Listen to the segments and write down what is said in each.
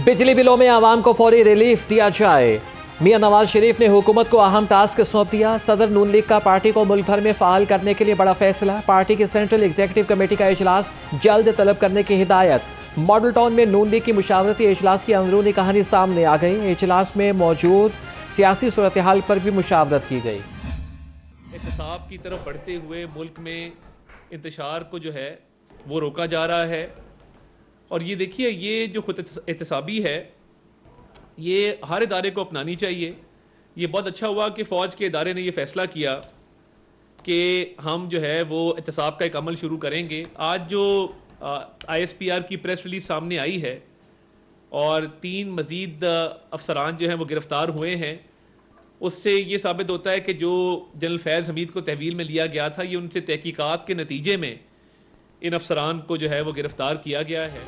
बिजली बिलों में आवाम को फौरी रिलीफ दिया जाए। मियां नवाज शरीफ ने हुकूमत को अहम टास्क सौंप दिया। सदर नून लीग का पार्टी को मुल्क भर में फाल करने के लिए बड़ा फैसला। पार्टी की सेंट्रल एग्जीक्यूटिव कमेटी का इजलास जल्द तलब करने की हिदायत। मॉडल टाउन में नून लीग की मुशावरती इजलास की अंदरूनी कहानी सामने आ गई। इजलास में मौजूद सियासी सूरत हाल पर भी मुशावरत की गई। एहतसाब की तरफ बढ़ते हुए मुल्क में इंतशार को जो है वो रोका जा रहा है। और ये देखिए, ये जो खुद एहतसाबी है ये हर इदारे को अपनानी चाहिए। ये बहुत अच्छा हुआ कि फ़ौज के इदारे ने ये फ़ैसला किया कि हम जो है वो एहतसाब का एक अमल शुरू करेंगे। आज जो ISPR की प्रेस रिलीज सामने आई है और 3 मज़ीद अफसरान जो हैं वो गिरफ़्तार हुए हैं, उससे ये साबित होता है कि जो जनरल फैज़ हमीद को तहवील में लिया गया था, ये उनसे तहकीकात के नतीजे में इन अफसरान को जो है वो गिरफ्तार किया गया है।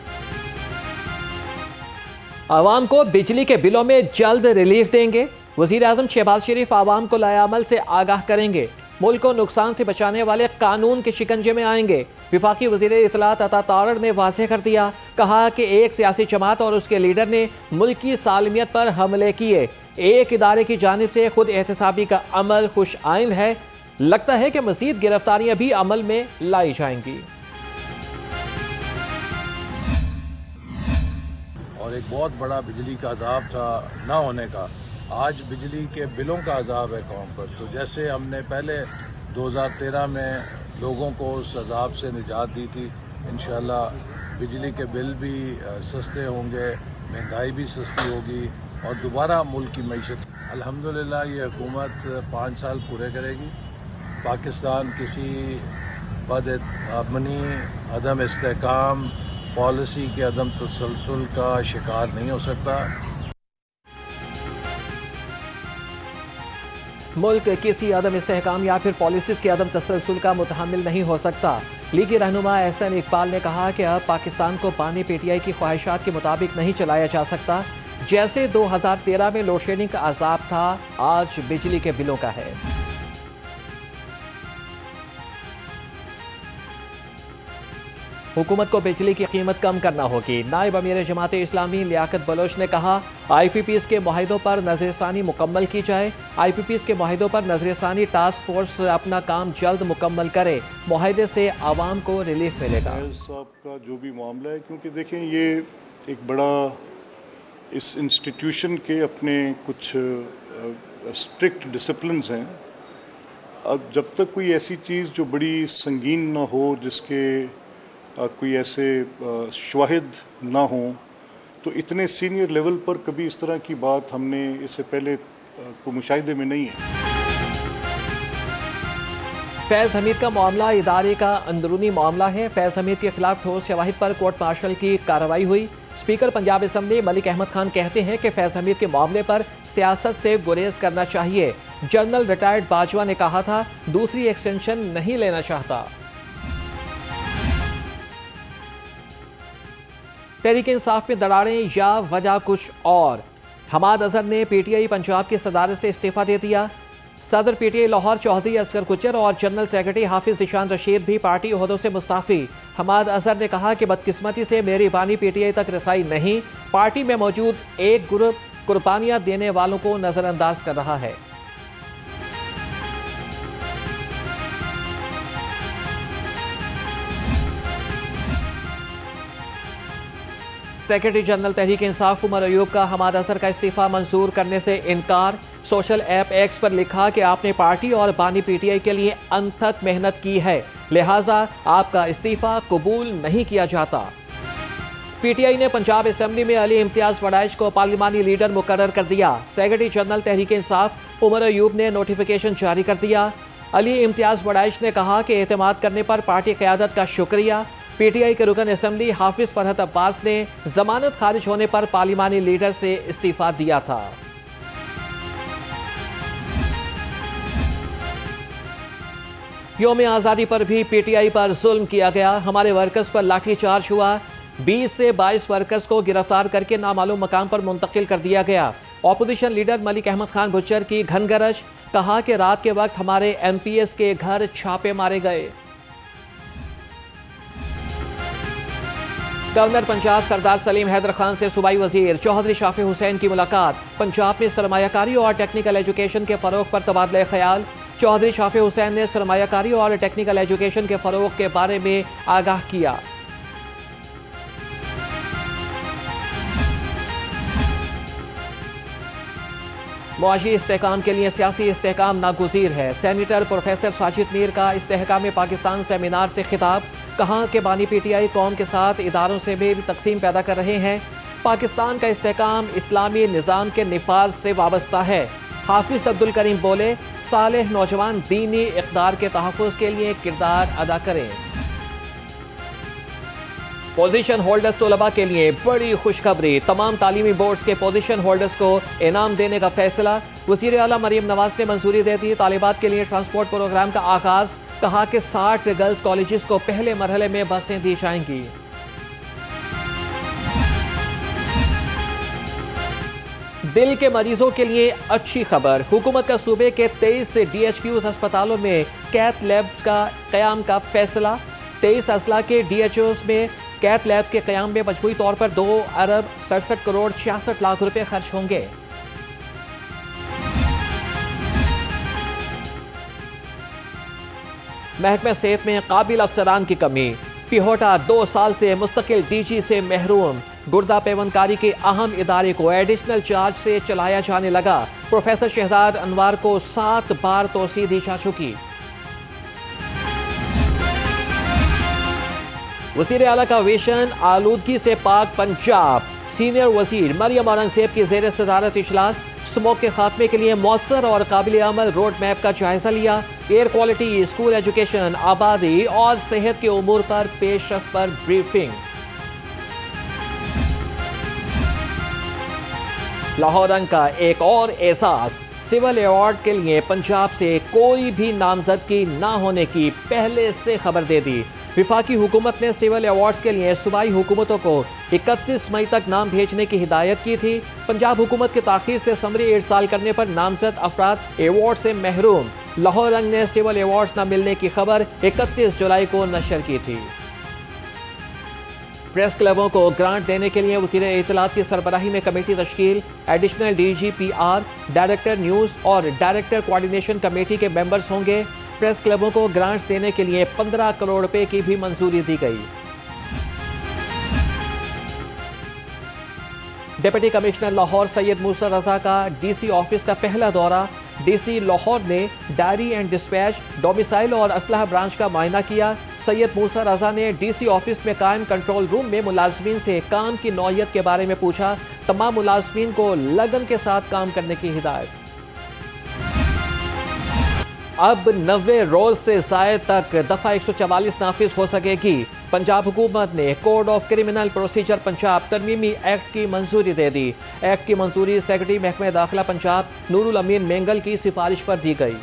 आवाम को बिजली के बिलों में जल्द रिलीफ देंगे। वज़ीर आज़म शहबाज शरीफ आवाम को लाएअमल से आगाह करेंगे। मुल्क को नुकसान से बचाने वाले कानून के शिकंजे में आएंगे। विफाकी वज़ीर इत्तलात अता तारड़ ने वाज़ेह कर दिया, कहा कि एक सियासी जमात और उसके लीडर ने मुल्क की सालमियत पर हमले किए। एक इदारे की जानिब से खुद एहतसाबी का अमल खुश आइंद है। लगता है कि मज़ीद गिरफ्तारियां भी अमल में लाई जाएंगी। और एक बहुत बड़ा बिजली का अजाब था ना होने का, आज बिजली के बिलों का अजाब है कौम पर। तो जैसे हमने पहले 2013 में लोगों को उस अजाब से निजात दी थी, इंशाअल्लाह बिजली के बिल भी सस्ते होंगे, महंगाई भी सस्ती होगी और दोबारा मुल्क की मईशत अल्हम्दुलिल्लाह ये हुकूमत 5 साल पूरे करेगी। पाकिस्तान किसी बदअमनी, अदम इस्तेहकाम, पॉलिसी के अदम तसलसल का शिकार नहीं हो सकता। मुल्क किसी अदम इस्तेहकाम या फिर पॉलिसीज के अदम तसलसल का मुतहम्मिल नहीं हो सकता। लीगी रहनुमा एहसन इकबाल ने कहा कि अब पाकिस्तान को बानी PTI की ख्वाहिशात के मुताबिक नहीं चलाया जा सकता। जैसे 2013 में लोड शेडिंग का अजाब था, आज बिजली के बिलों का है। हुकूमत को बिजली की कीमत कम करना होगी। नायब अमीर जमात इस्लामी लियाकत बलोच ने कहा, IPPs के मुआहिदों पर नजरसानी मुकम्मल की जाए। IPPs के मुआहिदों पर नजरसानी टास्क फोर्स अपना काम जल्द मुकम्मल करे। मुआहिदे से आवाम को रिलीफ मिलेगा। साहब का जो भी मामला है, क्योंकि देखें ये एक बड़ा इस इंस्टीट्यूशन के अपने कुछ स्ट्रिक्ट डिसिप्लिन्स हैं। अब जब तक कोई ऐसी चीज़ जो बड़ी संगीन ना हो, जिसके कोई ऐसे शवाहिद ना हो, तो इतने सीनियर लेवल पर कभी इस तरह की बात हमने इससे पहले को मुशाहिदे में नहीं है। फैज़ हमीद का मामला इदारे का अंदरूनी मामला है। फैज़ हमीद के खिलाफ ठोस शवाहिद पर कोर्ट मार्शल की कार्रवाई हुई। स्पीकर पंजाब असम्बली मलिक अहमद खान कहते हैं कि फैज़ हमीद के मामले पर सियासत से गुरेज करना चाहिए। जनरल रिटायर्ड बाजवा ने कहा था, दूसरी एक्सटेंशन नहीं लेना चाहता। तहरीक इंसाफ में दरारें या वजह कुछ और। हमाद अजहर ने PTI पंजाब की सदारत से इस्तीफा दे दिया। सदर PTI लाहौर चौधरी असगर गुज्जर और जनरल सेक्रेटरी हाफिज ज़ीशान रशीद भी पार्टी ओहदों से मुस्ताफ़ी। हमाद अजहर ने कहा कि बदकिस्मती से मेरी बानी PTI तक रसाई नहीं, पार्टी में मौजूद एक ग्रुप कुर्बानियां देने वालों को नजरअंदाज कर रहा है। सेक्रेटरी जनरल तहरीक इंसाफ उमर अयूब का हमाद अजहर का इस्तीफा मंजूर करने से इनकार। सोशल ऐप X पर लिखा कि आपने पार्टी और बानी PTI के लिए अनथक मेहनत की है, लिहाजा आपका इस्तीफा कबूल नहीं किया जाता। PTI ने पंजाब असम्बली में अली इम्तियाज वड़ाइश को पार्लिमानी लीडर मुकर्रर कर दिया। सेक्रेटरी जनरल तहरीक इंसाफ उमर अयूब ने नोटिफिकेशन जारी कर दिया। अली इम्तियाज वड़ाइश ने कहा कि एतमाद करने पर पार्टी क़यादत का शुक्रिया। PTI के रुकन असम्बली हाफिज फरहत अब्बास ने जमानत खारिज होने पर पार्लिमानी लीडर से इस्तीफा दिया था। यौम आज़ादी पर भी PTI पर जुल्म किया गया। हमारे वर्कर्स पर लाठीचार्ज हुआ। 20 से 22 वर्कर्स को गिरफ्तार करके नामालूम मकाम पर मुंतकिल कर दिया गया। ऑपोजिशन लीडर मलिक अहमद खान गुज्जर की घनगरज, कहा कि रात के वक्त हमारे MPs के घर छापे मारे गए। गवर्नर पंजाब सरदार सलीम हैदर खान से सूबाई वजीर चौधरी शाफी हुसैन की मुलाकात। पंजाब में सरमायाकारी और टेक्निकल एजुकेशन के फरोग पर तबादला ख्याल। चौधरी शाफी हुसैन ने सरमायाकारी और टेक्निकल एजुकेशन के फरोग के बारे में आगाह किया। मुआशी इस्तेहकाम के लिए सियासी इस्तेहकाम नागुज़ीर है। सेनेटर प्रोफेसर साजिद मीर का इस्तेहकाम पाकिस्तान सेमिनार से खिताब। कहा कि बानी पीटीआई कौम के साथ इदारों से भी तकसीम पैदा कर रहे हैं। पाकिस्तान का इस्तेहकाम इस्लामी निज़ाम के निफाज से वाबस्ता है। हाफिज अब्दुल करीम बोले, सालेह नौजवान दीनी इक़दार के तहफ़्फ़ुज़ के लिए किरदार अदा करें। पोजीशन होल्डर्स तलबा के लिए बड़ी खुशखबरी। तमाम तालीमी बोर्ड्स के पोजीशन होल्डर्स को इनाम देने का फैसला। वज़ीर आला मरीम नवाज ने मंजूरी दे दी। तालिबात के लिए ट्रांसपोर्ट प्रोग्राम का आगाज। कहा कि 60 गर्ल्स कॉलेजेस को पहले मरहले में बसें दी जाएंगी। दिल के मरीजों के लिए अच्छी खबर। हुकूमत का सूबे के 23 DHQs अस्पतालों में कैथ लैब्स का क़याम का फैसला। 23 अजला के DHOs में कैथ लैब्स के क़याम में मजमूई तौर पर 2 अरब 67 करोड़ 66 लाख रुपए खर्च होंगे। महकमा सेहत में काबिल अफसरान की कमी। पिहोटा 2 साल से मुस्तकिल DG से महरूम। गुर्दा पेवनकारी के अहम इदारे को एडिशनल चार्ज से चलाया जाने लगा। प्रोफेसर शहजाद अनवार को 7 बार तोसी दी जा चुकी। वज़ीर आला का विजन आलूदगी से पाक पंजाब। सीनियर वज़ीर मरियम औरंगज़ेब की ज़ेर सदारत इजलास। स्मोक के खात्मे के लिए मौसर और काबिल अमल रोड मैप का जायजा लिया। एयर क्वालिटी, स्कूल एजुकेशन, आबादी और सेहत के उमूर पर पेशरफ पर ब्रीफिंग। लाहौर रंग का एक और एहसास। सिविल अवार्ड के लिए पंजाब से कोई भी नामजदगी ना होने की पहले से खबर दे दी। विफाकी हुकूमत ने सिविल अवार्ड्स के लिए सूबाई हुकूमतों को 31 मई तक नाम भेजने की हिदायत की थी। पंजाब हुकूमत के ताखीर से समरी इरसाल करने पर नामजद अफराद अवार्ड से महरूम। लाहौर रंग ने सिविल अवार्ड्स न मिलने की खबर 31 जुलाई को नशर की थी। प्रेस क्लबों को ग्रांट देने के लिए वज़ीर इत्तलात की सरबराही में कमेटी तश्कील। Additional DG PR, director news और डायरेक्टर कोऑर्डिनेशन कमेटी के मेंबर्स होंगे। प्रेस क्लबों को ग्रांट्स देने के लिए 15 करोड़ रुपए की भी मंजूरी दी गई। डिप्टी कमिश्नर लाहौर सैयद मूसा रजा का DC ऑफिस का पहला दौरा। DC लाहौर ने डायरी एंड डिस्पैच, डोमिसाइल और असलहा ब्रांच का मुआयना किया। सैयद मूसा रजा ने DC ऑफिस में कायम कंट्रोल रूम में मुलाजमीन से काम की नौयत के बारे में पूछा। तमाम मुलाजमीन को लगन के साथ काम करने की हिदायत। अब 90 रोज से ज़ायद तक दफ़ा 144 नाफिज हो सकेगी। पंजाब हुकूमत ने code of criminal procedure Punjab तरमीमी एक्ट की मंजूरी दे दी। एक्ट की मंजूरी सेक्रेटरी महकमा दाखिला पंजाब नूरुल अमीन मेंगल की सिफारिश पर दी गई।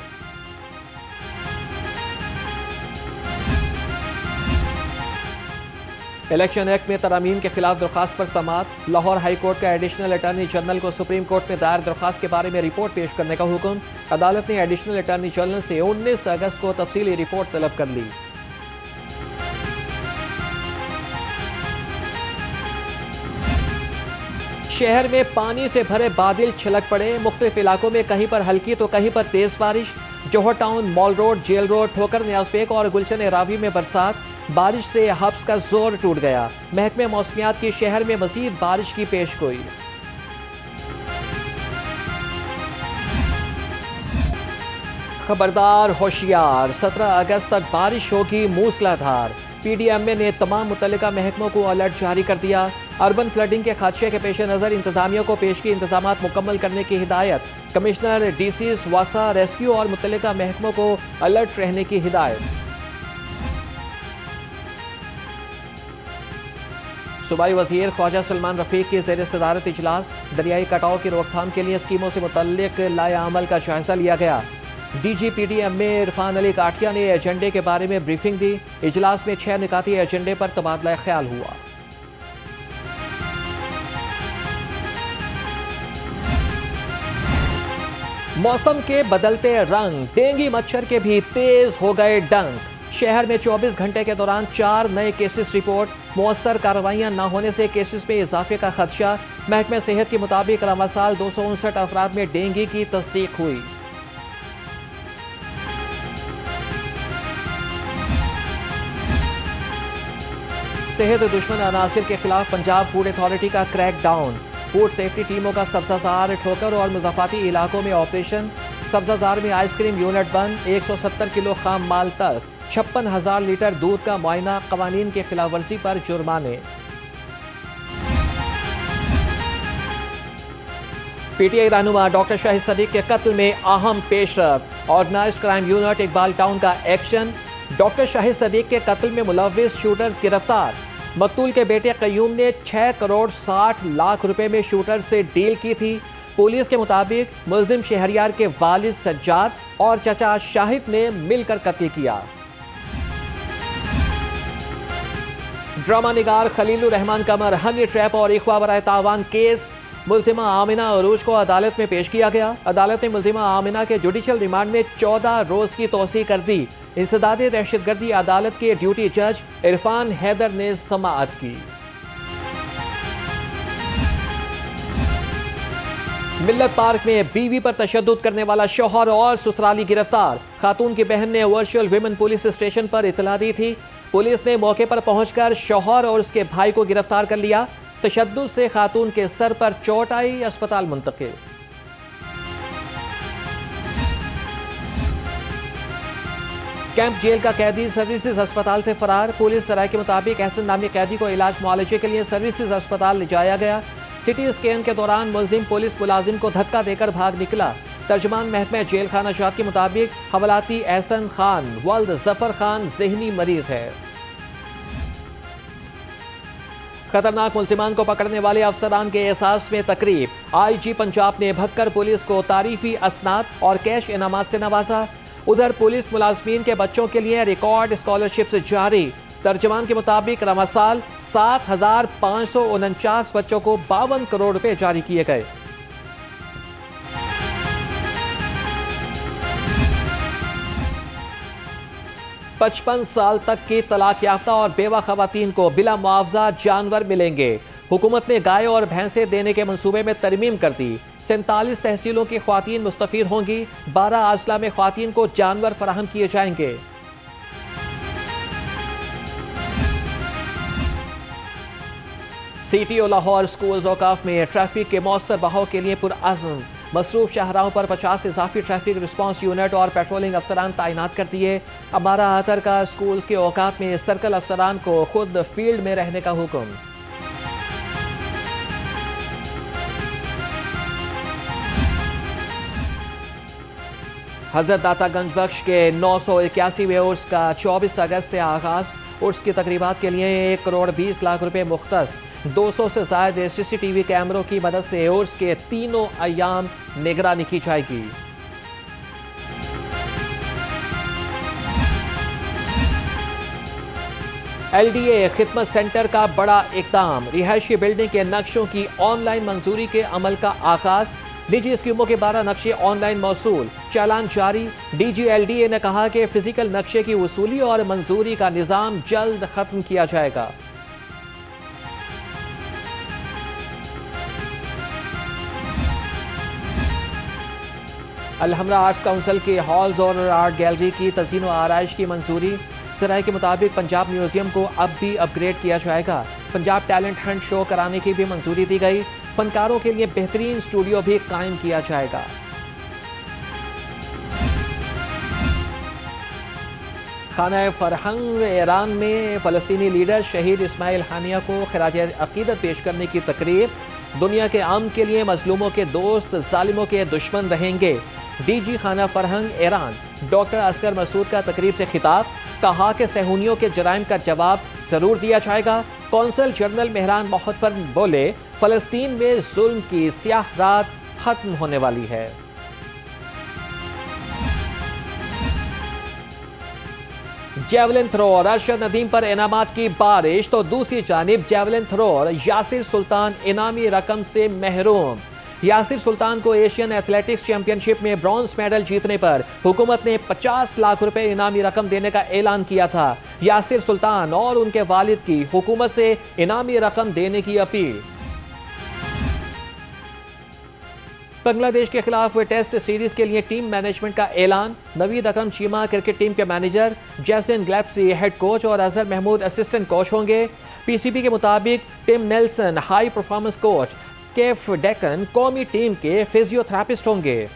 इलेक्शन एक्ट में तरामीम के खिलाफ दरख्वास्त पर समाअत। लाहौर हाई कोर्ट का एडिशनल अटॉर्नी जनरल को सुप्रीम कोर्ट में दायर दरख्वास्त के बारे में रिपोर्ट पेश करने का हुक्म। अदालत ने एडिशनल अटॉर्नी जनरल से 19 अगस्त को तफसीली रिपोर्ट तलब कर ली। शहर में पानी से भरे बादल छलक पड़े। मुख्तलिफ इलाकों में कहीं पर हल्की तो कहीं पर तेज बारिश। Johar town, mall road, jail road, Thokar Niazbeg और गुलशन रावी में बरसात। बारिश से हब्स का जोर टूट गया। महकमे मौसमियात की शहर में मजीद बारिश की पेशगोई। खबरदार होशियार, 17 अगस्त तक बारिश होगी मूसलाधार। PDMA ने तमाम मुतल्लिका महकमों को अलर्ट जारी कर दिया। अर्बन फ्लडिंग के खदशे के पेश नज़र इंतजामिया को पेशगी इंतजामात मुकम्मल करने की हिदायत। कमिश्नर DCs, वासा, रेस्क्यू और मुतल्लिका महकमों को अलर्ट रहने की हिदायत। सूबाई वज़ीर ख्वाजा सलमान रफ़ीक की ज़ेर सदारत इजलास। दरियाई कटाव की रोकथाम के लिए स्कीमों से मुतल्लिक लाया अमल का जायजा लिया गया। DG PDMA इरफान अली काठिया ने एजेंडे के बारे में ब्रीफिंग दी। इजलास में 6 निकाती एजेंडे पर तबादला ख्याल हुआ। मौसम के बदलते रंग, डेंगू मच्छर के भी तेज हो गए डंक। शहर में 24 घंटे के दौरान 4 नए केसेस रिपोर्ट। मौसर कार्रवाइयां न होने से केसेस में इजाफे का खदशा। महकमा सेहत के मुताबिक रवा साल 259 अफराद में डेंगू की तस्दीक हुई। सेहत दुश्मन अनासिर के खिलाफ पंजाब फूड अथॉरिटी का क्रैकडाउन। फूड सेफ्टी टीमों का सब्जाजार, ठोकर और मुज़ाफ़ाती इलाकों में ऑपरेशन। सब्जाजार में आइसक्रीम यूनिट बंद, 170 किलो खाम माल तक, 56,000 लीटर दूध का मुआयना। कवानीन की खिलाफ वर्जी पर जुर्माने। पीटीआई रहनुमा डॉक्टर शाहिद सदीक के कत्ल में अहम पेशरफ। Organised crime unit Iqbal town का एक्शन। डॉक्टर शाहिद सदीक के कत्ल में मुलव्विस शूटर्स गिरफ्तार। मकतूल के बेटे कयूम ने 6 करोड़ 60 लाख रुपए में शूटर से डील की थी। पुलिस के मुताबिक मुल्जिम शहरियार के वालिद सज्जाद और चचा शाहिद ने मिलकर कत्ल किया। ड्रामा निगार खलीलुर रहमान कमर हनी ट्रैप और इख्वा बराए तावान केस। मुल्जिमा आमिना अरूज को अदालत में पेश किया गया। अदालत ने मुल्जिमा आमिना के जुडिशल रिमांड में 14 रोज की तौसीह कर दी। इंसदादे दहशतगर्दी अदालत के ड्यूटी जज इरफान हैदर ने समाअत की। मिल्लत पार्क में बीवी पर तशद्दुद करने वाला शौहर और ससुराली गिरफ्तार। खातून की बहन ने वर्चुअल विमेन पुलिस स्टेशन पर इतला दी थी। पुलिस ने मौके पर पहुंचकर शौहर और उसके भाई को गिरफ्तार कर लिया। तशद्दुद से खातून के सर पर चोट आई, अस्पताल मुंतकिल। कैंप जेल का कैदी सर्विसेज अस्पताल से फरार। पुलिस सराय के मुताबिक एहसन नामी कैदी को इलाज मुआलजे के लिए सर्विसेज अस्पताल ले जाया गया। सिटी स्कैन के दौरान मुल्जिम पुलिस मुलाजिम को धक्का देकर भाग निकला। तर्जमान महकमा जेल खाना जात के मुताबिक हवलाती एहसन खान वल्द जफर खान जहनी मरीज है। खतरनाक मुल्जिमान को पकड़ने वाले अफसरान के एहसास में तकरीब। आईजी पंजाब ने भक्कर पुलिस को तारीफी असनाद और कैश इनामात से नवाजा। उधर पुलिस मुलाजमीन के बच्चों के लिए रिकॉर्ड स्कॉलरशिप जारी। तर्जमान के मुताबिक रवा साल 7,549 बच्चों को 52 करोड़ रुपए जारी किए गए। पचपन साल तक की तलाक याफ्ता और बेवा खवातीन को बिला मुआवजा जानवर मिलेंगे। हुकूमत ने गाय और भैंसे देने के मंसूबे में तरमीम कर दी। 47 तहसीलों की ख्वातीन मुस्तफीर होंगी। 12 अजला में ख्वातीन को जानवर फराहम किए जाएंगे। सीटीओ लाहौर स्कूल्स औकाफ में ट्रैफिक के मौसर बहाव के लिए पुरअज़्म। मसरूफ शाहराहों पर 50 इजाफी ट्रैफिक रिस्पांस यूनिट और पेट्रोलिंग अफसरान तैनात कर दिए। अमारा अतर का स्कूल्स के औकाफ में सर्कल अफसरान को खुद फील्ड में रहने का हुक्म। हजरत दातागंज बख्श के 981वें उर्स का 24 अगस्त से आगाज। उर्स की तकरीबात के लिए 1 करोड़ 20 लाख रुपए मुख्तस। 200 से ज्यादा CCTV कैमरों की मदद से उर्स के तीनों अयाम निगरानी की जाएगी। LDA खिदमत सेंटर का बड़ा इकदाम। रिहायशी बिल्डिंग के नक्शों की ऑनलाइन मंजूरी के अमल का आगाज। निजी स्कीमों के 12 नक्शे ऑनलाइन मौसूल, चालान जारी। DG LDA ने कहा कि फिजिकल नक्शे की वसूली और मंजूरी का निजाम जल्द खत्म किया जाएगा। अलहमरा आर्ट्स काउंसिल के हॉल्स और आर्ट गैलरी की तज़ीन व आराइश की मंजूरी। ज़राए के मुताबिक पंजाब म्यूजियम को अब भी अपग्रेड किया जाएगा। पंजाब टैलेंट हंट शो कराने की भी मंजूरी दी गई। फनकारों के लिए बेहतरीन स्टूडियो भी कायम किया जाएगा। खाना फरहंग ईरान में फ़लस्तीनी लीडर शहीद इस्माइल हानिया को खिराज अकीदत पेश करने की तकरीब। दुनिया के अमन के लिए मजलूमों के दोस्त जालिमों के दुश्मन रहेंगे। DG खाना फरहंग ईरान डॉक्टर असगर मसूद का तकरीब से खिताब। कहा कि सहूनियों के जराइम का जवाब जरूर दिया जाएगा। कौंसल जनरल मेहरान मोहतफर बोले फ़लस्तीन में जुल्म की स्याह रात खत्म होने वाली है। जेवलिन थ्रोअर अरशद नदीम पर इनामात की बारिश तो दूसरी जानिब जेवलिन थ्रोअर यासिर सुल्तान इनामी रकम से महरूम। यासिर सुल्तान को एशियन एथलेटिक्स चैंपियनशिप में ब्रॉन्ज मेडल जीतने पर हुकूमत ने 50 लाख रुपए इनामी रकम देने का ऐलान किया था। यासिर सुल्तान और उनके वालिद की हुकूमत से इनामी रकम देने की अपील। बांग्लादेश के खिलाफ टेस्ट सीरीज के लिए टीम मैनेजमेंट का ऐलान। नवीद अकरम चीमा क्रिकेट टीम के मैनेजर, जैसन ग्लैप्सी हेड कोच और अजहर महमूद असिस्टेंट कोच होंगे। पीसीबी के मुताबिक Tim Nelson high performance coach, केफ डेकन कौमी टीम के फिजियोथेरापिस्ट होंगे।